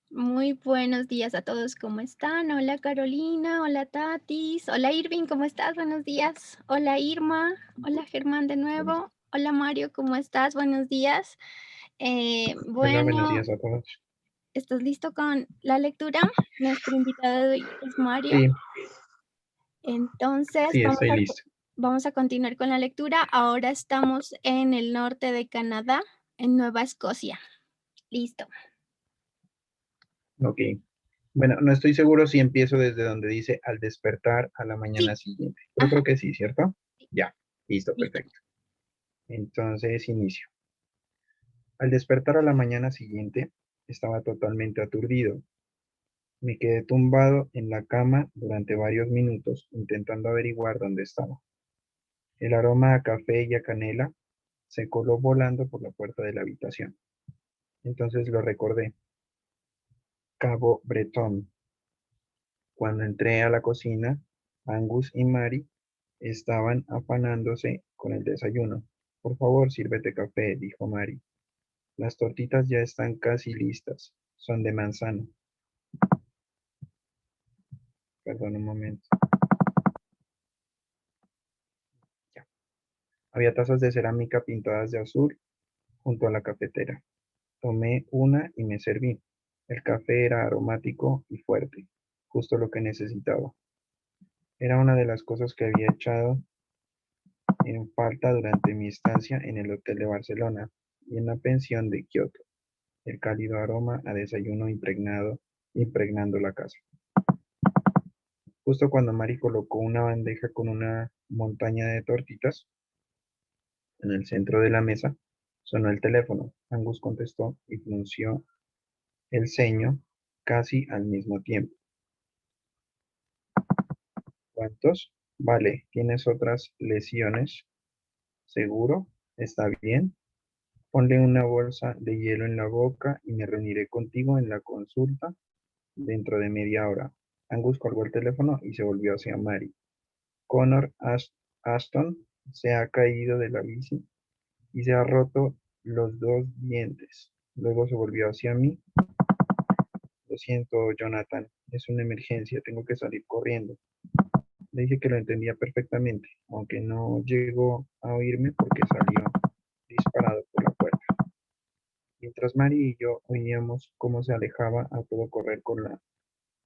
Muy buenos días a todos, ¿cómo están? Hola Carolina, hola Tatis, hola Irving, ¿cómo estás? Buenos días. Hola Irma, hola Germán de Buenos- nuevo. Hola Mario, ¿cómo estás? Buenos días. Hola, buenos Bueno, días a todos. ¿estás listo con la lectura? Nuestro invitado de hoy es Mario. Sí, Entonces, sí, estoy listo. vamos a continuar con la lectura. Ahora estamos en el norte de Canadá, en Nueva Escocia. Listo. Ok. Bueno, no estoy seguro si empiezo desde donde dice al despertar a la mañana Sí, siguiente, pero ajá, creo que sí, ¿cierto? sí, Ya, listo, listo. perfecto. Entonces inicio. Al despertar a la mañana siguiente, estaba totalmente aturdido. Me quedé tumbado en la cama durante varios minutos intentando averiguar dónde estaba. El aroma a café y a canela se coló volando por la puerta de la habitación. Entonces lo recordé. Cabo Bretón. Cuando entré a la cocina, Angus y Mary estaban afanándose con el desayuno. Por favor, sírvete café, dijo Mary. Las tortitas ya están casi listas. Son de manzana. Perdón un momento. Ya. Había tazas de cerámica pintadas de azul junto a la cafetera. Tomé una y me serví. El café era aromático y fuerte, justo lo que necesitaba. Era una de las cosas que había echado en falta durante mi estancia en el hotel de Barcelona y en la pensión de Kioto, el cálido aroma a desayuno impregnando la casa. Justo cuando Mari colocó una bandeja con una montaña de tortitas en el centro de la mesa, sonó el teléfono. Angus contestó y frunció el ceño casi al mismo tiempo. ¿Cuántos? Vale, ¿tienes otras lesiones? ¿Seguro? ¿Está bien? Ponle una bolsa de hielo en la boca y me reuniré contigo en la consulta dentro de media hora. Angus colgó el teléfono y se volvió hacia Mary. Connor Ashton se ha caído de la bici y se ha roto los dos dientes. Luego se volvió hacia mí. Lo siento, Jonathan, es una emergencia, tengo que salir corriendo. Le dije que lo entendía perfectamente, aunque no llegó a oírme porque salió disparado por la puerta. Mientras Mary y yo oíamos cómo se alejaba a todo correr con la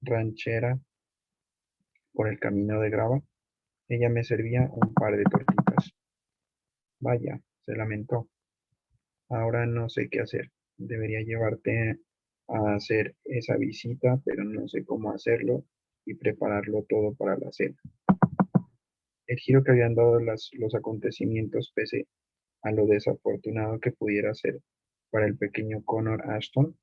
ranchera por el camino de grava, ella me servía un par de tortitas. Vaya, se lamentó. Ahora no sé qué hacer. Debería llevarte a hacer esa visita, pero no sé cómo hacerlo y prepararlo todo para la cena. El giro que habían dado los acontecimientos, pese a lo desafortunado que pudiera ser para el pequeño Connor Ashton,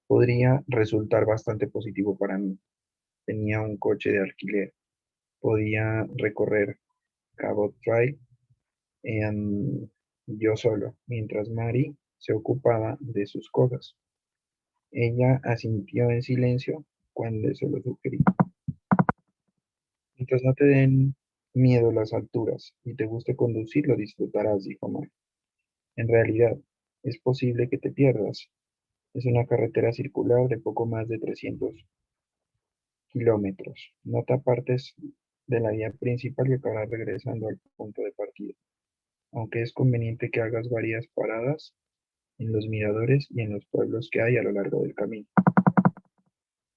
podría resultar bastante positivo para mí. Tenía un coche de alquiler, podía recorrer Cabot Drive yo solo, mientras Mary se ocupaba de sus cosas. Ella asintió en silencio cuando se lo sugerí. Mientras no te den miedo las alturas y te guste conducir, lo disfrutarás, dijo Mary. En realidad, es posible que te pierdas. Es una carretera circular de poco más de 300 kilómetros. No te apartes de la vía principal y acabarás regresando al punto de partida, aunque es conveniente que hagas varias paradas en los miradores y en los pueblos que hay a lo largo del camino.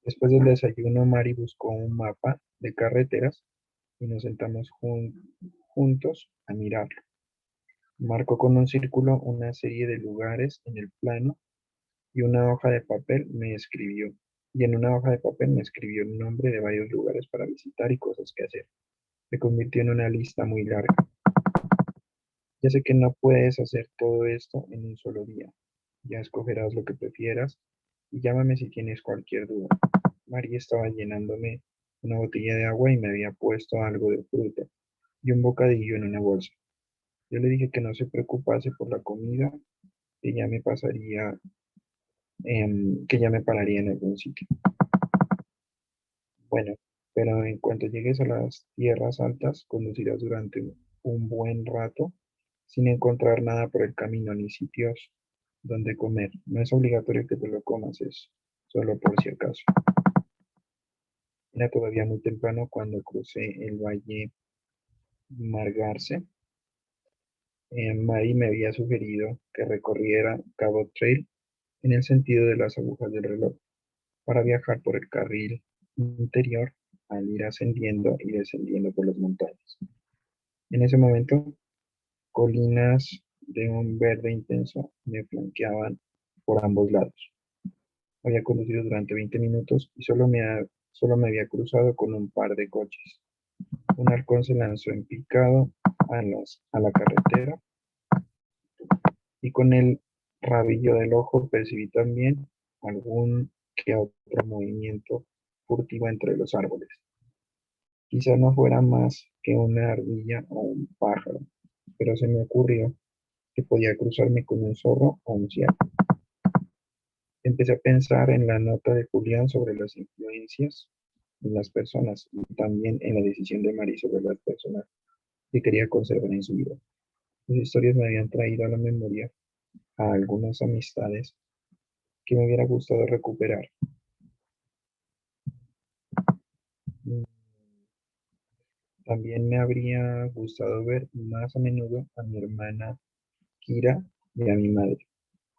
Después del desayuno, Mari buscó un mapa de carreteras y nos sentamos juntos a mirarlo. Marcó con un círculo una serie de lugares en el plano y una hoja de papel me escribió. Y en una hoja de papel me escribió el nombre de varios lugares para visitar y cosas que hacer. Se convirtió en una lista muy larga. Ya sé que no puedes hacer todo esto en un solo día. Ya escogerás lo que prefieras y llámame si tienes cualquier duda. María estaba llenándome una botella de agua y me había puesto algo de fruta y un bocadillo en una bolsa. Yo le dije que no se preocupase por la comida, que ya me pasaría, que ya me pararía en algún sitio. Bueno, pero en cuanto llegues a las tierras altas, conducirás durante un buen rato sin encontrar nada por el camino ni sitios. dónde comer. No es obligatorio que te lo comas, es solo por si acaso. Era todavía muy temprano cuando crucé el valle Margarse. Mari me había sugerido que recorriera Cabot Trail en el sentido de las agujas del reloj para viajar por el carril interior al ir ascendiendo y descendiendo por las montañas. En ese momento, colinas de un verde intenso me flanqueaban por ambos lados. Había conducido durante 20 minutos y solo me había cruzado con un par de coches. Un halcón se lanzó en picado a la carretera y con el rabillo del ojo percibí también algún que otro movimiento furtivo entre los árboles. Quizá no fuera más que una ardilla o un pájaro, pero se me ocurrió que podía cruzarme con un zorro o un ciervo. Empecé a pensar en la nota de Julián sobre las influencias en las personas y también en la decisión de Mari sobre las personas que quería conservar en su vida. Las historias me habían traído a la memoria a algunas amistades que me hubiera gustado recuperar. Mm, También me habría gustado ver más a menudo a mi hermana Kira y a mi madre,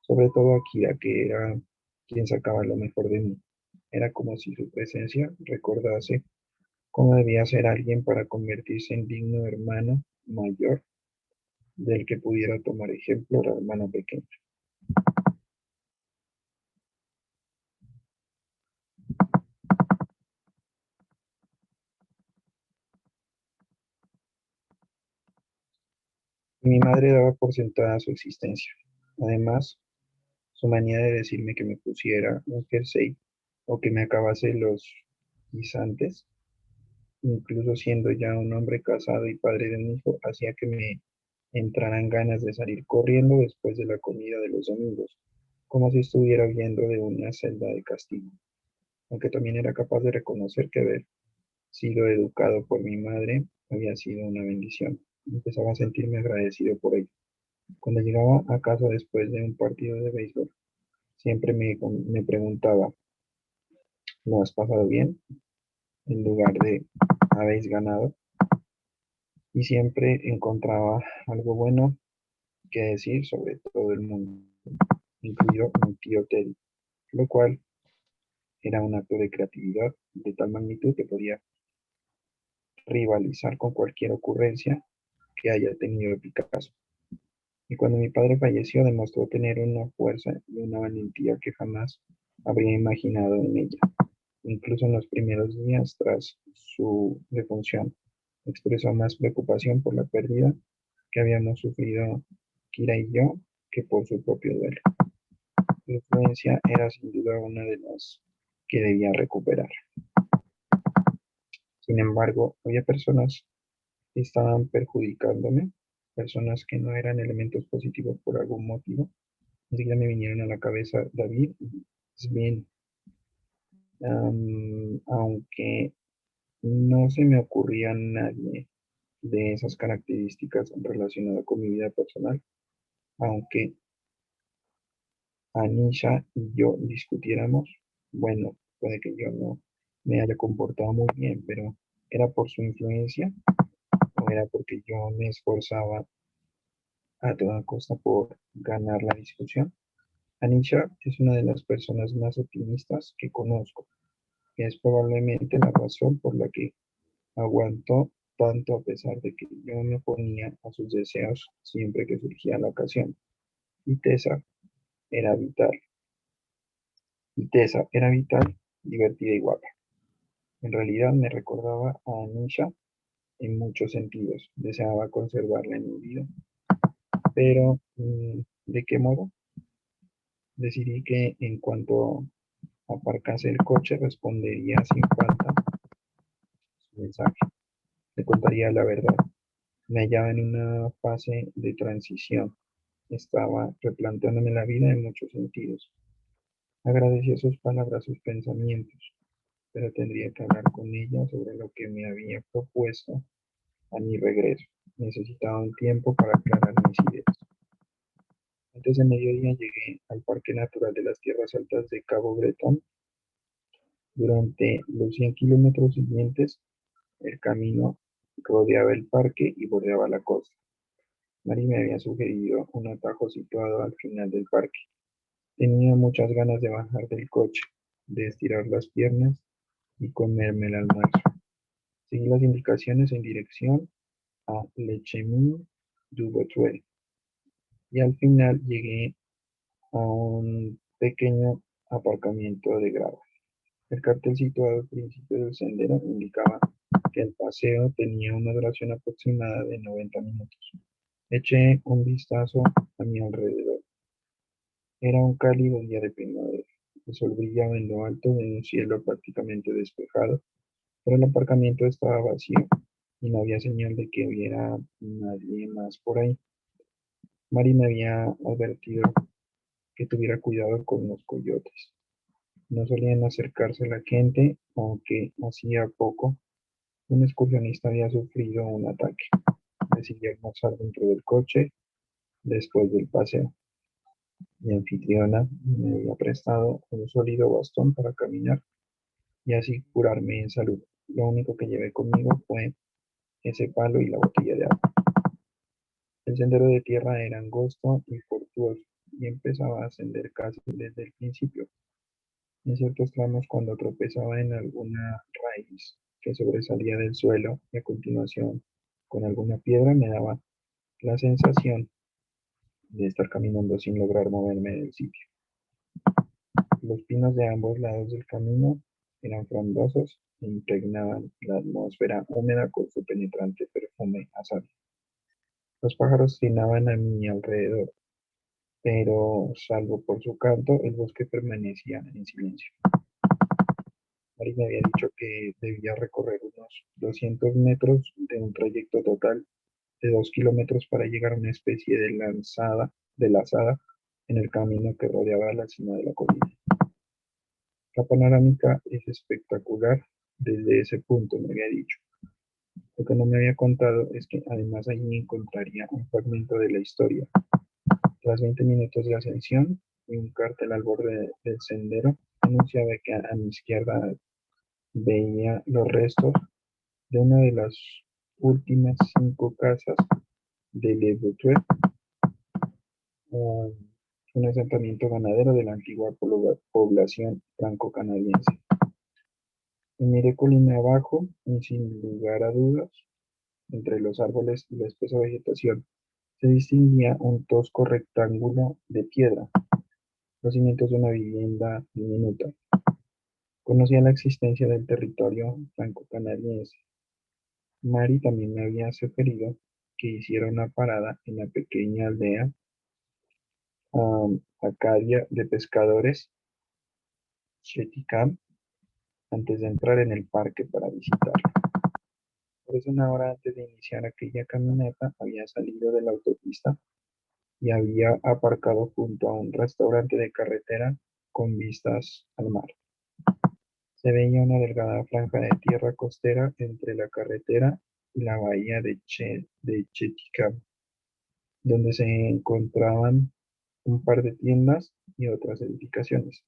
sobre todo a Kira, que era quien sacaba lo mejor de mí. Era como si su presencia recordase cómo debía ser alguien para convertirse en digno hermano mayor del que pudiera tomar ejemplo la hermana pequeña. Y mi madre daba por sentada su existencia. Además, su manía de decirme que me pusiera un jersey o que me acabase los guisantes, incluso siendo ya un hombre casado y padre de un hijo, hacía que me entraran ganas de salir corriendo después de la comida de los domingos, como si estuviera huyendo de una celda de castigo, aunque también era capaz de reconocer que haber sido educado por mi madre había sido una bendición. Empezaba a sentirme agradecido por ello. Cuando llegaba a casa después de un partido de béisbol, siempre me preguntaba, ¿lo has pasado bien? En lugar de, ¿habéis ganado? Y siempre encontraba algo bueno que decir sobre todo el mundo, incluido mi tío Teddy, lo cual era un acto de creatividad de tal magnitud que podía rivalizar con cualquier ocurrencia que haya tenido Picasso. Y cuando mi padre falleció, demostró tener una fuerza y una valentía que jamás habría imaginado en ella. Incluso en los primeros días tras su defunción, expresó más preocupación por la pérdida que habíamos sufrido Kira y yo que por su propio duelo. Su influencia era sin duda una de las que debía recuperar. Sin embargo, había personas que estaban perjudicándome, personas que no eran elementos positivos por algún motivo. Enseguida me vinieron a la cabeza David y Sven, aunque no se me ocurría nadie de esas características relacionado con mi vida personal, aunque Anisha y yo discutiéramos, bueno, puede que yo no me haya comportado muy bien, pero ¿era por su influencia o era porque yo me esforzaba a toda costa por ganar la discusión? Anisha es una de las personas más optimistas que conozco, y es probablemente la razón por la que aguantó tanto a pesar de que yo me oponía a sus deseos siempre que surgía la ocasión. Y Tessa era vital. Y Tessa era vital, divertida y guapa. En realidad me recordaba a Anisha en muchos sentidos. Deseaba conservarla en mi vida. Pero, ¿de qué modo? Decidí que en cuanto aparcase el coche respondería sin falta su mensaje. Le contaría la verdad. Me hallaba en una fase de transición. Estaba replanteándome la vida en muchos sentidos. Agradecía sus palabras, sus pensamientos, pero tendría que hablar con ella sobre lo que me había propuesto a mi regreso. Necesitaba un tiempo para aclarar mis ideas. Antes de mediodía llegué al Parque Natural de las Tierras Altas de Cabo Bretón. Durante los 100 kilómetros siguientes, el camino rodeaba el parque y bordeaba la costa. Mari me había sugerido un atajo situado al final del parque. Tenía muchas ganas de bajar del coche, de estirar las piernas y comerme el almuerzo. Seguí las indicaciones en dirección a Le Chemin du Botuel y al final llegué a un pequeño aparcamiento de grava. El cartel situado al principio del sendero indicaba que el paseo tenía una duración aproximada de 90 minutos. Eché un vistazo a mi alrededor. Era un cálido día de primavera. El sol brillaba en lo alto de un cielo prácticamente despejado, pero el aparcamiento estaba vacío y no había señal de que hubiera nadie más por ahí. Mari me había advertido que tuviera cuidado con los coyotes. No solían acercarse a la gente, aunque hacía poco un excursionista había sufrido un ataque. Decidí almorzar dentro del coche después del paseo. Mi anfitriona me había prestado un sólido bastón para caminar y así curarme en salud. Lo único que llevé conmigo fue ese palo y la botella de agua. El sendero de tierra era angosto y tortuoso y empezaba a ascender casi desde el principio. En ciertos tramos, cuando tropezaba en alguna raíz que sobresalía del suelo y a continuación con alguna piedra, me daba la sensación de estar caminando sin lograr moverme del sitio. Los pinos de ambos lados del camino eran frondosos e impregnaban la atmósfera húmeda con su penetrante perfume a sal. Los pájaros trinaban a mi alrededor, pero salvo por su canto, el bosque permanecía en silencio. Mari me había dicho que debía recorrer unos 200 metros de un trayecto total de 2 kilómetros para llegar a una especie de lazada en el camino que rodeaba la cima de la colina. La panorámica es espectacular desde ese punto, me había dicho. Lo que no me había contado es que además allí encontraría un fragmento de la historia. Tras 20 minutos de ascensión y un cartel al borde del sendero, anunciaba que a mi izquierda veía los restos de una de las últimas 5 casas de Le Bourget, un asentamiento ganadero de la antigua población franco-canadiense. Me miré colina abajo y sin lugar a dudas, entre los árboles y la espesa vegetación, se distinguía un tosco rectángulo de piedra, los cimientos de una vivienda diminuta. Conocía la existencia del territorio franco-canadiense. Mari también me había sugerido que hiciera una parada en la pequeña aldea Acadia de pescadores, Cheticam, antes de entrar en el parque para visitarlo. Por eso una hora antes de iniciar aquella caminata había salido de la autopista y había aparcado junto a un restaurante de carretera con vistas al mar. Se veía una delgada franja de tierra costera entre la carretera y la bahía de Cheticam, donde se encontraban un par de tiendas y otras edificaciones.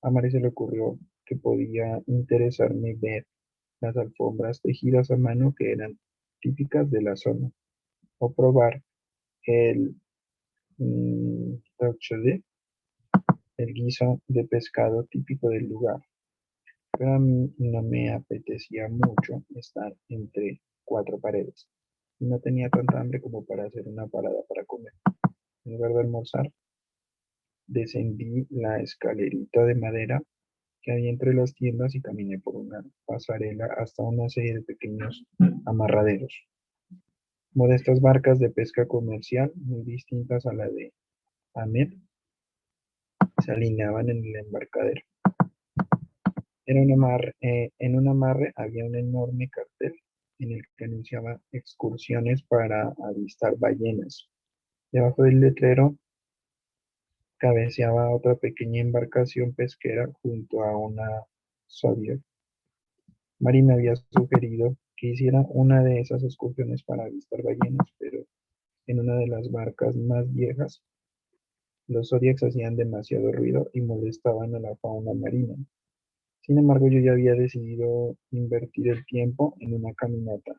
A Mari se le ocurrió que podía interesarme ver las alfombras tejidas a mano que eran típicas de la zona, o probar el tauchade, el guiso de pescado típico del lugar. Pero a mí no me apetecía mucho estar entre 4 paredes y no tenía tanta hambre como para hacer una parada para comer. En lugar de almorzar, descendí la escalerita de madera que había entre las tiendas y caminé por una pasarela hasta una serie de pequeños amarraderos. Modestas barcas de pesca comercial, muy distintas a la de Ahmed, se alineaban en el embarcadero. En un amarre había un enorme cartel en el que anunciaba excursiones para avistar ballenas. Debajo del letrero cabeceaba otra pequeña embarcación pesquera junto a una Zodiac. Mari me había sugerido que hiciera una de esas excursiones para avistar ballenas, pero en una de las barcas más viejas Los zodiacs hacían demasiado ruido y molestaban a la fauna marina. Sin embargo, yo ya había decidido invertir el tiempo en una caminata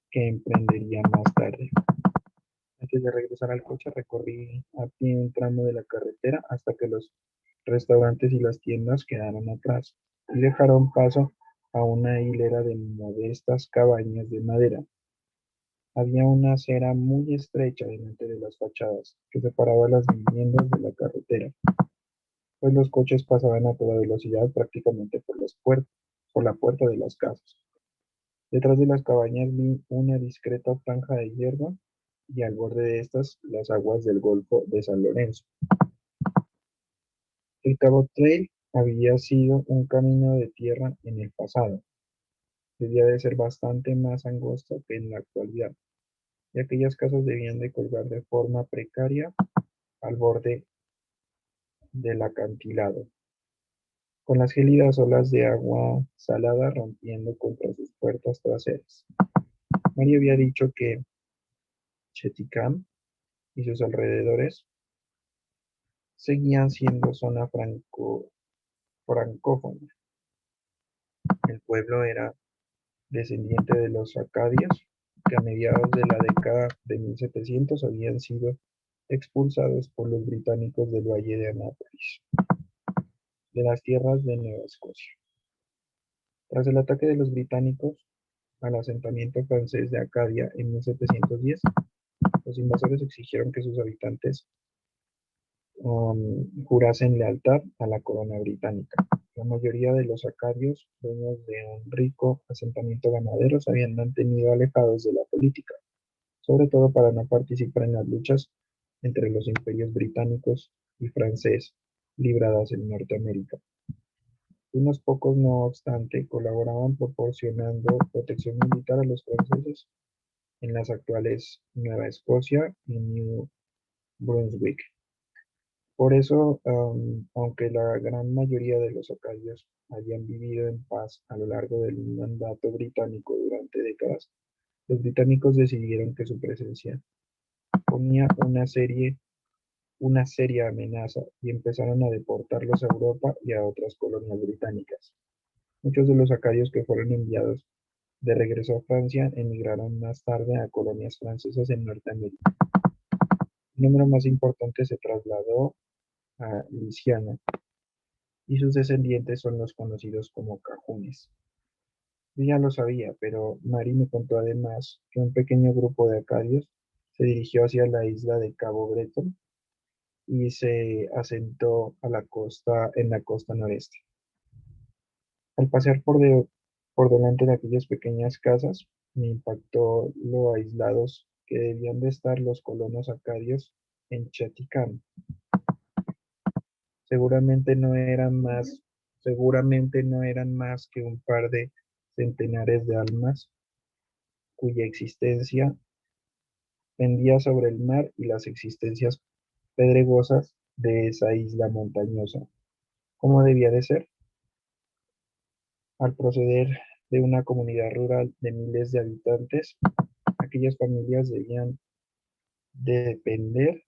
que emprendería más tarde. Antes de regresar al coche, recorrí a pie un tramo de la carretera hasta que los restaurantes y las tiendas quedaron atrás y dejaron paso a una hilera de modestas cabañas de madera. Había una acera muy estrecha delante de las fachadas que separaba las viviendas de la carretera, pues los coches pasaban a toda velocidad prácticamente por la puerta de las casas. Detrás de las cabañas vi una discreta franja de hierba y al borde de estas las aguas del Golfo de San Lorenzo. El Cabo Trail había sido un camino de tierra en el pasado. Debía de ser bastante más angosto que en la actualidad, y aquellas casas debían de colgar de forma precaria al borde del acantilado, con las gélidas olas de agua salada rompiendo contra sus puertas traseras. Mario había dicho que Cheticam y sus alrededores seguían siendo zona francófona. El pueblo era descendiente de los acadios, que a mediados de la década de 1700 habían sido expulsados por los británicos del Valle de Annapolis, de las tierras de Nueva Escocia. Tras el ataque de los británicos al asentamiento francés de Acadia en 1710, los invasores exigieron que sus habitantes jurasen lealtad a la corona británica. La mayoría de los acadios, dueños de un rico asentamiento ganadero, se habían mantenido alejados de la política, sobre todo para no participar en las luchas entre los imperios británicos y francés libradas en Norteamérica. Unos pocos, no obstante, colaboraban proporcionando protección militar a los franceses en las actuales Nueva Escocia y New Brunswick. Por eso, aunque la gran mayoría de los acadios habían vivido en paz a lo largo del mandato británico durante décadas, los británicos decidieron que su presencia ponía una seria amenaza y empezaron a deportarlos a Europa y a otras colonias británicas. Muchos de los acadios que fueron enviados de regreso a Francia emigraron más tarde a colonias francesas en Norteamérica. El número más importante se trasladó a Luisiana, y sus descendientes son los conocidos como cajunes. Yo ya lo sabía, pero Mary me contó además que un pequeño grupo de acadios se dirigió hacia la isla de Cabo Breton y se asentó en la costa noreste. Al pasear por delante de aquellas pequeñas casas, me impactó lo aislados que debían de estar los colonos acadios en Chaticán. Seguramente no eran más, seguramente no eran más que un par de centenares de almas cuya existencia pendía sobre el mar y las existencias pedregosas de esa isla montañosa. ¿Cómo debía de ser? Al proceder de una comunidad rural de miles de habitantes, aquellas familias debían de depender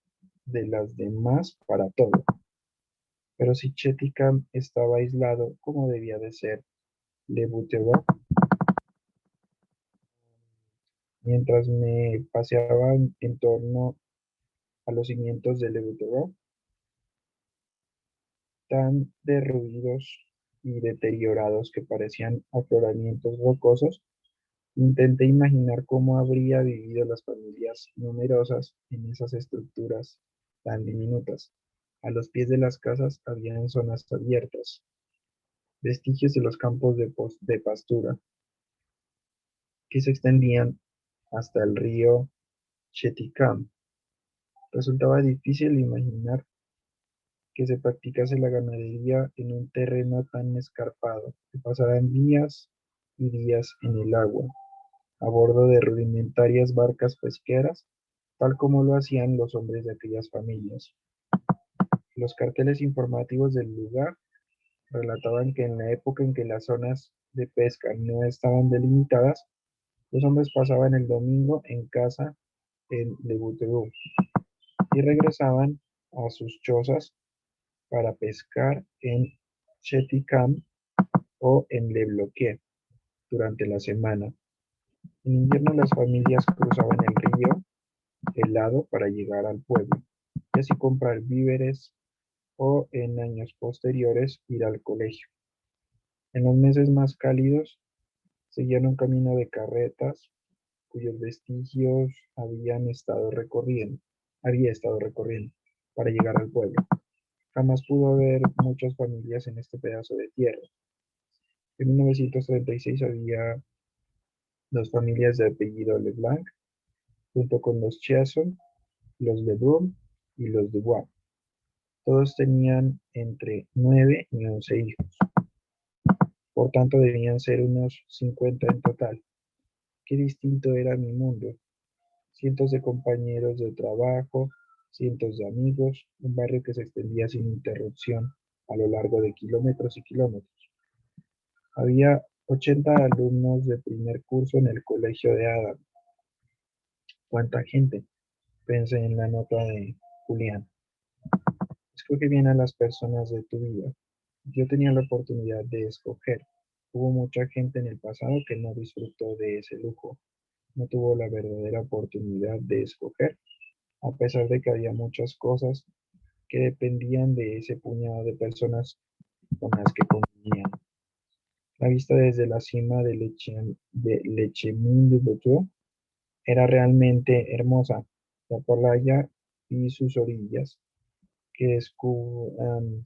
de las demás para todo. Pero si Cheticam estaba aislado, ¿cómo debía de ser Le Bourgeois? Mientras me paseaba en torno a los cimientos de Le Bourgeois, tan derruidos y deteriorados que parecían afloramientos rocosos, intenté imaginar cómo habría vivido las familias numerosas en esas estructuras tan diminutas. A los pies de las casas habían zonas abiertas, vestigios de los campos de pastura que se extendían hasta el río Cheticam. Resultaba difícil imaginar que se practicase la ganadería en un terreno tan escarpado, que pasaran días y días en el agua, a bordo de rudimentarias barcas pesqueras, tal como lo hacían los hombres de aquellas familias. Los carteles informativos del lugar relataban que en la época en que las zonas de pesca no estaban delimitadas, los hombres pasaban el domingo en casa en Le Bourgeois y regresaban a sus chozas para pescar en Cheticamp o en Le Bloquet durante la semana. En invierno las familias cruzaban el río helado para llegar al pueblo y así comprar víveres o en años posteriores ir al colegio. En los meses más cálidos seguían un camino de carretas cuyos vestigios había estado recorriendo para llegar al pueblo. Jamás pudo haber muchas familias en este pedazo de tierra. En 1936 había dos familias de apellido Leblanc, junto con los Chiasson, los Lebrun y los Dubois. Todos tenían entre 9 y 11 hijos. Por tanto, debían ser unos 50 en total. Qué distinto era mi mundo. Cientos de compañeros de trabajo, cientos de amigos, un barrio que se extendía sin interrupción a lo largo de kilómetros y kilómetros. Había 80 alumnos de primer curso en el colegio de Adam. ¿Cuánta gente? Pensé en la nota de Julián. Escoge bien a las personas de tu vida. Yo tenía la oportunidad de escoger. Hubo mucha gente en el pasado que no disfrutó de ese lujo. No tuvo la verdadera oportunidad de escoger, a pesar de que había muchas cosas que dependían de ese puñado de personas con las que convivían. La vista desde la cima de Lechemin-du-Bateau era realmente hermosa. La playa y sus orillas, que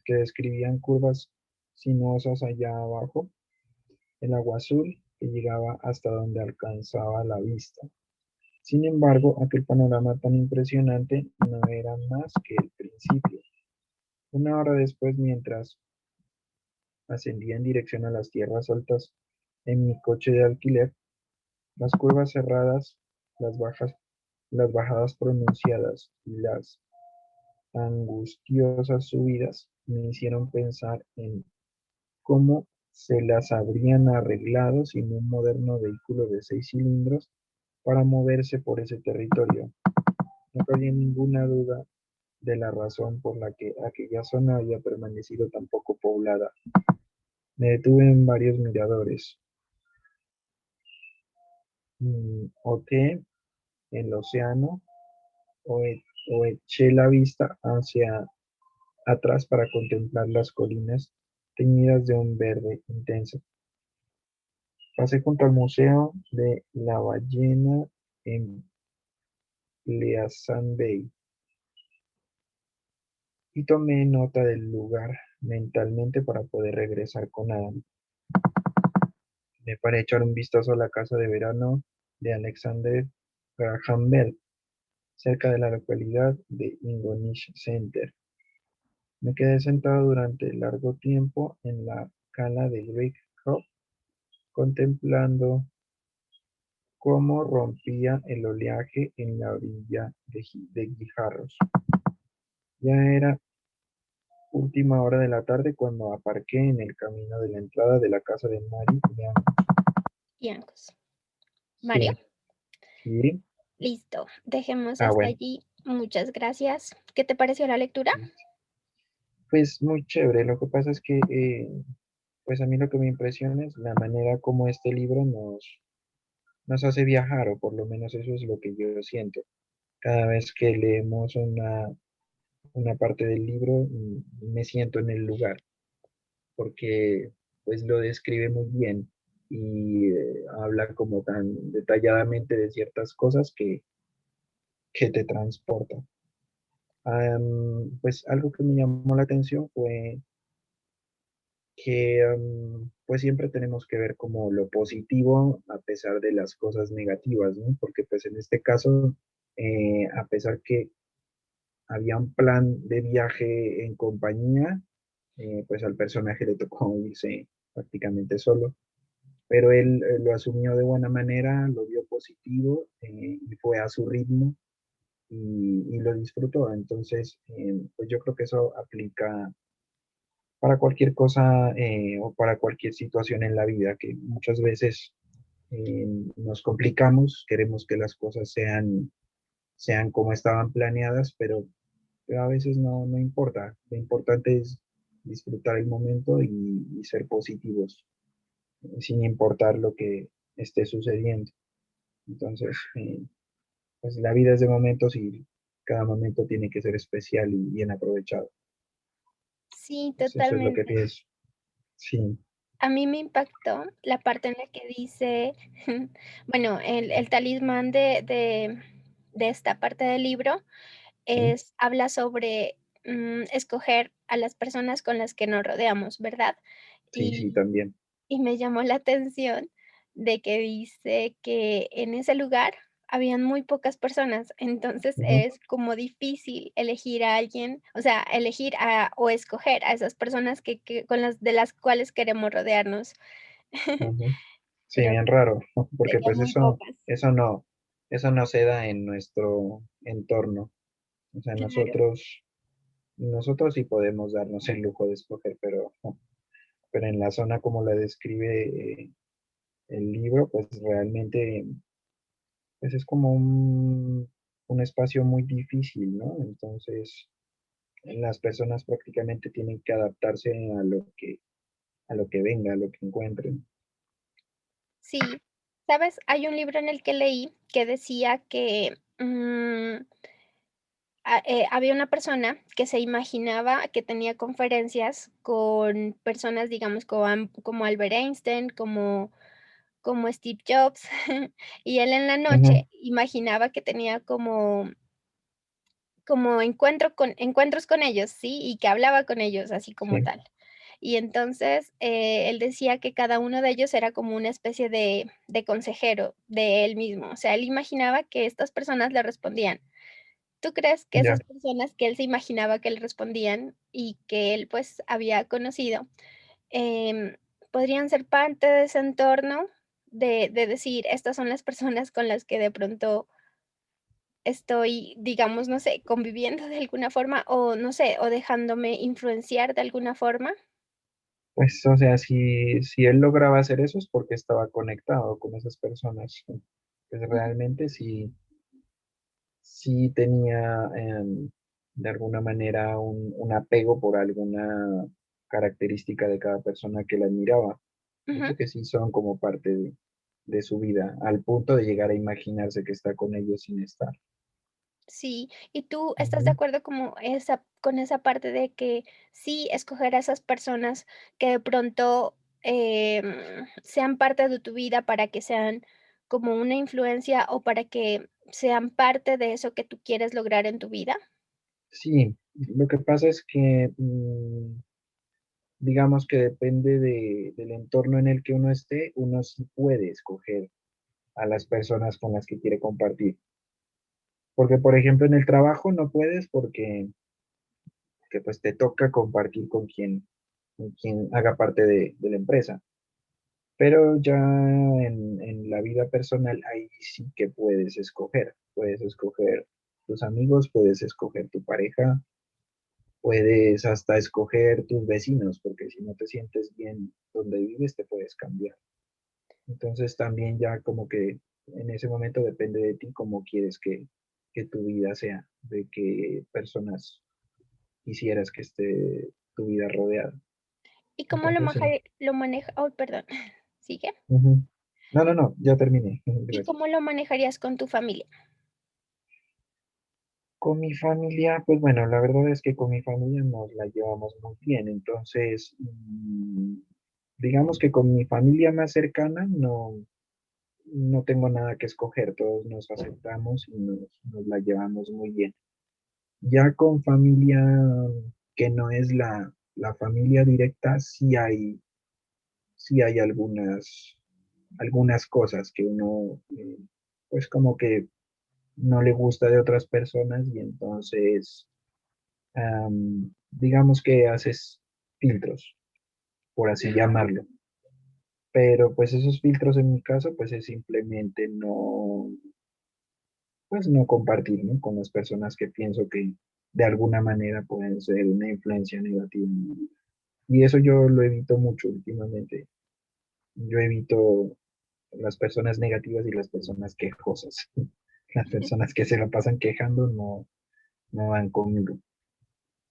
describían curvas sinuosas allá abajo, el agua azul que llegaba hasta donde alcanzaba la vista. Sin embargo, aquel panorama tan impresionante no era más que el principio. Una hora después, mientras ascendía en dirección a las tierras altas en mi coche de alquiler, las curvas cerradas, las las bajadas pronunciadas y las angustiosas subidas me hicieron pensar en cómo se las habrían arreglado sin un moderno vehículo de 6 cilindros para moverse por ese territorio. No cabía ninguna duda de la razón por la que aquella zona había permanecido tan poco poblada. Me detuve en varios miradores. Oteé el océano o eché la vista hacia atrás para contemplar las colinas teñidas de un verde intenso. Pasé junto al Museo de la Ballena en Pleasant Bay y tomé nota del lugar mentalmente para poder regresar con Adam. Me paré echar un vistazo a la casa de verano de Alexander Graham Bell, cerca de la localidad de Ingonish Center. Me quedé sentado durante largo tiempo en la cala de Great Crow, contemplando cómo rompía el oleaje en la orilla de guijarros. Ya era última hora de la tarde cuando aparqué en el camino de la entrada de la casa de Mary Young. Y Ancos. Mario, Sí, sí. listo. Dejemos Ah, hasta bueno. allí. Muchas gracias. ¿Qué te pareció la lectura? Pues muy chévere. Lo que pasa es que, pues a mí lo que me impresiona es la manera como este libro nos hace viajar, o por lo menos eso es lo que yo siento. Cada vez que leemos una parte del libro, me siento en el lugar, porque pues lo describe muy bien y habla como tan detalladamente de ciertas cosas que te transporta. Pues algo que me llamó la atención fue que pues siempre tenemos que ver como lo positivo a pesar de las cosas negativas, ¿no? Porque pues en este caso, a pesar que había un plan de viaje en compañía, pues al personaje le tocó irse prácticamente solo, pero él lo asumió de buena manera, lo vio positivo y fue a su ritmo y lo disfrutó. Entonces, pues yo creo que eso aplica para cualquier cosa o para cualquier situación en la vida, que muchas veces nos complicamos, queremos que las cosas sean como estaban planeadas, pero a veces no importa. Lo importante es disfrutar el momento y ser positivos, sin importar lo que esté sucediendo. Entonces, pues la vida es de momentos y cada momento tiene que ser especial y bien aprovechado. Sí, Pues eso es lo que totalmente. pienso. Sí, A mí me impactó la parte en la que dice, bueno, el talismán de esta parte del libro sí, habla sobre, escoger a las personas con las que nos rodeamos, ¿verdad? sí, sí, Y también. y me llamó la atención de que dice que en ese lugar habían muy pocas personas, entonces Ujú, es como difícil elegir a alguien, o sea, elegir a o escoger a esas personas que con las de las cuales queremos rodearnos. ujú. Sí, Creo bien que raro, porque serían pues muy pocas. eso no se da en nuestro entorno. O sea, Claro. nosotros sí podemos darnos el lujo de escoger, pero en la zona como la describe el libro, pues realmente pues es como un espacio muy difícil, ¿no? Entonces, las personas prácticamente tienen que adaptarse a lo que venga, a lo que encuentren. Sí, ¿sabes? Hay un libro en el que leí que decía que, había una persona que se imaginaba que tenía conferencias con personas, digamos, como Albert Einstein, como Steve Jobs, y él en la Ujú, noche imaginaba que tenía como encuentros con ellos, ¿sí? Y que hablaba con ellos así como sí, tal. Y entonces, él decía que cada uno de ellos era como una especie de consejero de él mismo. O sea, él imaginaba que estas personas le respondían. ¿Tú crees que ya. esas personas que él se imaginaba que le respondían y que él, pues, había conocido, em, podrían ser parte de ese entorno de decir, estas son las personas con las que de pronto estoy, digamos, no sé, conviviendo de alguna forma o no sé, o dejándome influenciar de alguna forma? Pues, o sea, si él lograba hacer eso es porque estaba conectado con esas personas. Pues Ujú, realmente sí tenía de alguna manera un apego por alguna característica de cada persona que la admiraba. Yo ujú. creo que sí son como parte de su vida, al punto de llegar a imaginarse que está con ellos sin estar. Sí, ¿y tú estás de Ujú. acuerdo como esa con esa parte de que sí escoger a esas personas que de pronto, sean parte de tu vida para que sean como una influencia o para que sean parte de eso que tú quieres lograr en tu vida? Sí, lo que pasa es que digamos que depende del entorno en el que uno esté, uno sí puede escoger a las personas con las que quiere compartir. Porque, por ejemplo, en el trabajo no puedes porque que pues te toca compartir con quien haga parte de la empresa. Pero ya en la vida personal, ahí sí que puedes escoger. Puedes escoger tus amigos, puedes escoger tu pareja, puedes hasta escoger tus vecinos, porque si no te sientes bien donde vives, te puedes cambiar. Entonces también ya como que en ese momento depende de ti cómo quieres que tu vida sea, de qué personas quisieras que esté tu vida rodeada. ¿Y cómo Entonces sí. lo maneja? Oh, perdón, ¿sigue? Ujú. No, ya terminé. ¿Y Gracias. cómo lo manejarías con tu familia? Con mi familia, pues bueno, la verdad es que con mi familia nos la llevamos muy bien. Entonces, digamos que con mi familia más cercana no tengo nada que escoger. Todos nos aceptamos y nos la llevamos muy bien. Ya con familia que no es la familia directa, sí hay algunas cosas que uno, pues como que no le gusta de otras personas y entonces, digamos que haces filtros, por así llamarlo. Pero pues esos filtros en mi caso, pues es simplemente pues no compartir, ¿no? Con las personas que pienso que de alguna manera pueden ser una influencia negativa en mi vida. Y eso yo lo evito mucho últimamente. Yo evito las personas negativas y las personas quejosas. Las personas que se la pasan quejando no van conmigo.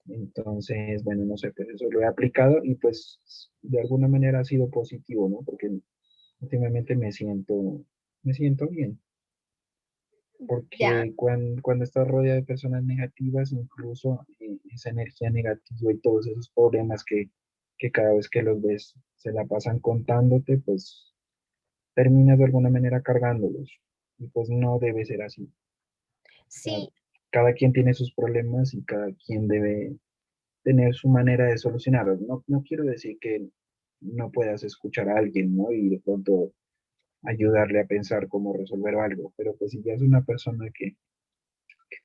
Entonces, bueno, no sé, pues eso lo he aplicado y pues de alguna manera ha sido positivo, ¿no? Porque últimamente me siento bien. Ya, Porque cuando estás rodeado de personas negativas, incluso esa energía negativa y todos esos problemas que cada vez que los ves se la pasan contándote, pues terminas de alguna manera cargándolos. Y pues no debe ser así. O sea, sí, cada quien tiene sus problemas y cada quien debe tener su manera de solucionarlos. No, no quiero decir que no puedas escuchar a alguien, ¿no? Y de pronto ayudarle a pensar cómo resolver algo, pero pues si ya es una persona que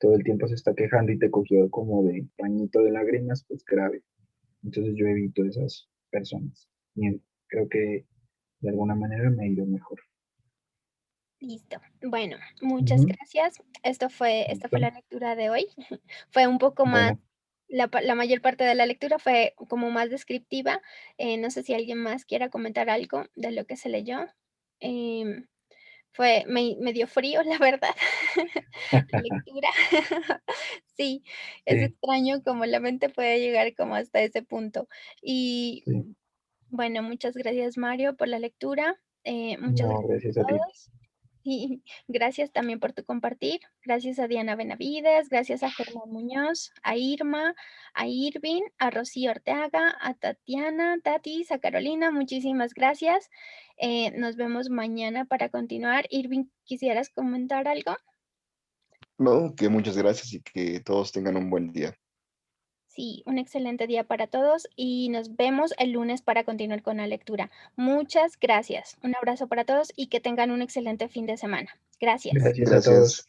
todo el tiempo se está quejando y te cogió como de pañito de lágrimas, pues grave. Entonces yo evito esas personas. Y creo que de alguna manera me ha ido mejor. listo. Bueno, muchas Ujú. gracias. Esta fue Listo. la lectura de hoy. Fue un poco más, Bueno, la mayor parte de la lectura fue como más descriptiva. No sé si alguien más quiera comentar algo de lo que se leyó. Em, me dio frío, la verdad, la lectura. Sí, es sí, extraño cómo la mente puede llegar como hasta ese punto. Y sí. bueno, muchas gracias, Mario, por la lectura. Muchas No, gracias gracias a a ti. todos. Y gracias también por tu compartir. Gracias a Diana Benavides, gracias a Germán Muñoz, a Irma, a Irving, a Rocío Orteaga, a Tatiana, Tatis, a Carolina. Muchísimas gracias. Nos vemos mañana para continuar. Irving, ¿quisieras comentar algo? No, que muchas gracias y que todos tengan un buen día. Sí, un excelente día para todos y nos vemos el lunes para continuar con la lectura. Muchas gracias. Un abrazo para todos y que tengan un excelente fin de semana. Gracias. Gracias a Gracias. todos.